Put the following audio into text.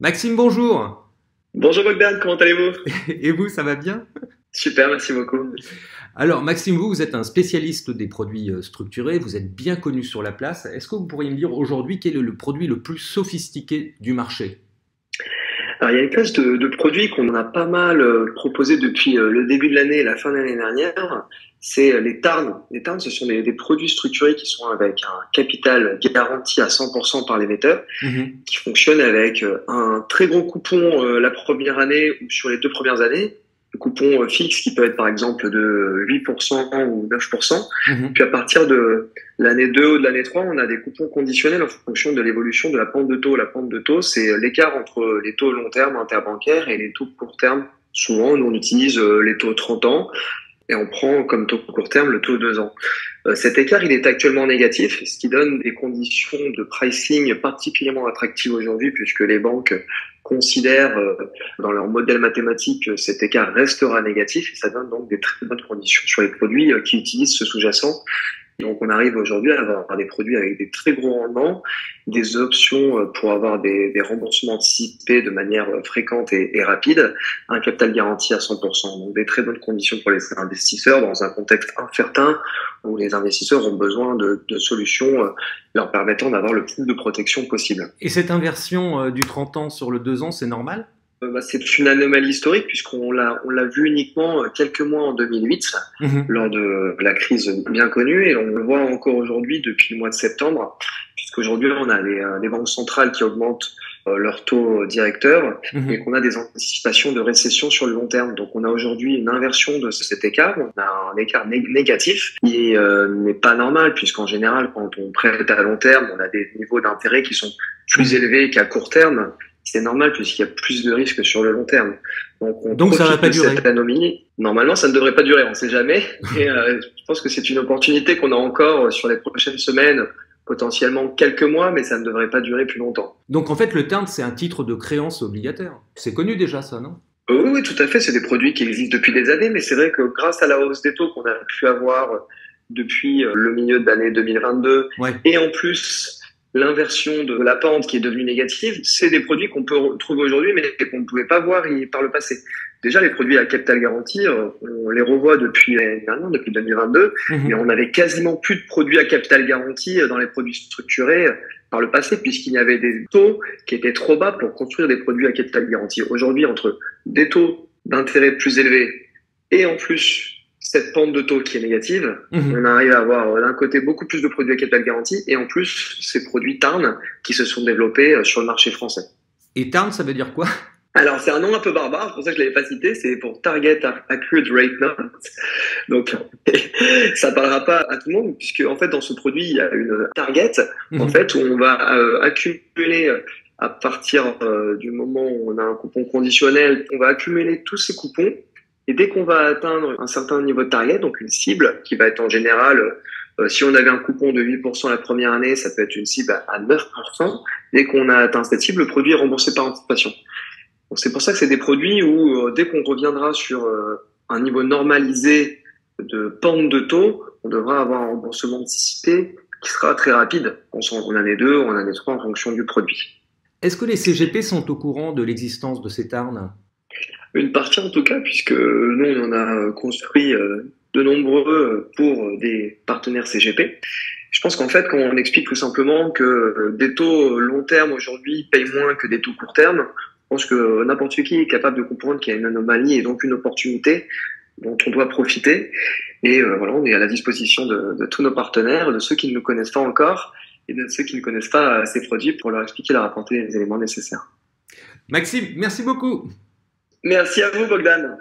Maxime, bonjour. Bonjour Bogdan, comment allez-vous? Et vous, ça va bien? Super, merci beaucoup. Alors, Maxime, vous êtes un spécialiste des produits structurés, vous êtes bien connu sur la place. Est-ce que vous pourriez me dire aujourd'hui quel est le produit le plus sophistiqué du marché? Alors il y a une classe de produits qu'on a pas mal proposé depuis le début de l'année et la fin de l'année dernière, c'est les TARN. Les TARN, ce sont des produits structurés qui sont avec un capital garanti à 100% par l'émetteur, Mhm. qui fonctionnent avec un très gros coupon la première année ou sur les 2 premières années, le coupon fixe qui peut être par exemple de 8% ou 9%. Mhm. Puis à partir de l'année 2 ou de l'année 3, on a des coupons conditionnels en fonction de l'évolution de la pente de taux. La pente de taux, c'est l'écart entre les taux long terme interbancaires et les taux court terme. Souvent, nous on utilise les taux 30 ans et on prend comme taux court terme le taux 2 ans. Cet écart, il est actuellement négatif, ce qui donne des conditions de pricing particulièrement attractives aujourd'hui, puisque les banques considèrent dans leur modèle mathématique que cet écart restera négatif, et ça donne donc des très bonnes conditions sur les produits qui utilisent ce sous-jacent. Donc on arrive aujourd'hui à avoir des produits avec des très gros rendements, des options pour avoir des remboursements anticipés de manière fréquente et rapide, un capital garanti à 100%. Donc des très bonnes conditions pour les investisseurs dans un contexte incertain où les investisseurs ont besoin de solutions leur permettant d'avoir le plus de protection possible. Et cette inversion du 30 ans sur le 2 ans, c'est normal? C'est une anomalie historique puisqu'on l'a vu uniquement quelques mois en 2008 Mhm. lors de la crise bien connue et on le voit encore aujourd'hui depuis le mois de septembre puisqu'aujourd'hui on a les banques centrales qui augmentent leur taux directeur et Mhm. qu'on a des anticipations de récession sur le long terme. Donc on a aujourd'hui une inversion de cet écart, on a un écart négatif qui n'est pas normal puisqu'en général quand on prête à long terme on a des niveaux d'intérêt qui sont plus Mhm. élevés qu'à court terme. C'est normal puisqu'il y a plus de risques sur le long terme. Donc on Donc ça va profite pas de cette durer. anomalie. Normalement, ça ne devrait pas durer, on ne sait jamais. Mais je pense que c'est une opportunité qu'on a encore sur les prochaines semaines, potentiellement quelques mois, mais ça ne devrait pas durer plus longtemps. Donc en fait, le terme, c'est un titre de créance obligataire. C'est connu déjà ça, non? Oui, oui, tout à fait. C'est des produits qui existent depuis des années, mais c'est vrai que grâce à la hausse des taux qu'on a pu avoir depuis le milieu de l'année 2022 Ouais. et en plus l'inversion de la pente qui est devenue négative, c'est des produits qu'on peut retrouver aujourd'hui, mais qu'on ne pouvait pas voir par le passé. Déjà, les produits à capital garanti, on les revoit depuis l'année dernière, depuis 2022, mais on Mhm. avait quasiment plus de produits à capital garanti dans les produits structurés par le passé, puisqu'il y avait des taux qui étaient trop bas pour construire des produits à capital garanti. Aujourd'hui, entre des taux d'intérêt plus élevés et en plus cette pente de taux qui est négative, on Mhm. arrive à avoir d'un côté beaucoup plus de produits à capital garanti et en plus ces produits TARN qui se sont développés sur le marché français. Et TARN, ça veut dire quoi? Alors c'est un nom un peu barbare, c'est pour ça que je l'avais pas cité, c'est pour Target Accurate Rate Note. Donc ça parlera pas à tout le monde puisque en fait dans ce produit il y a une target en Mhm. fait où on va accumuler à partir du moment où on a un coupon conditionnel, on va accumuler tous ces coupons et dès qu'on va atteindre un certain niveau de target, donc une cible qui va être en général si on avait un coupon de 8% la première année, ça peut être une cible à 9%. Dès qu'on a atteint cette cible, le produit est remboursé par anticipation. Donc c'est pour ça que c'est des produits où dès qu'on reviendra sur un niveau normalisé de pente de taux, on devra avoir un remboursement anticipé qui sera très rapide en année 2 ou en année 3 en fonction du produit. Est-ce que les CGP sont au courant de l'existence de ces TARN? Une partie en tout cas, puisque nous on en a construit de nombreux pour des partenaires CGP. Je pense qu'en fait, quand on explique tout simplement que des taux long terme aujourd'hui payent moins que des taux court terme, je pense que n'importe qui est capable de comprendre qu'il y a une anomalie et donc une opportunité dont on doit profiter. Et voilà, on est à la disposition de tous nos partenaires, de ceux qui ne nous connaissent pas encore et de ceux qui ne connaissent pas ces produits pour leur expliquer, leur apporter les éléments nécessaires. Maxime, merci beaucoup. Merci à vous, Bogdan.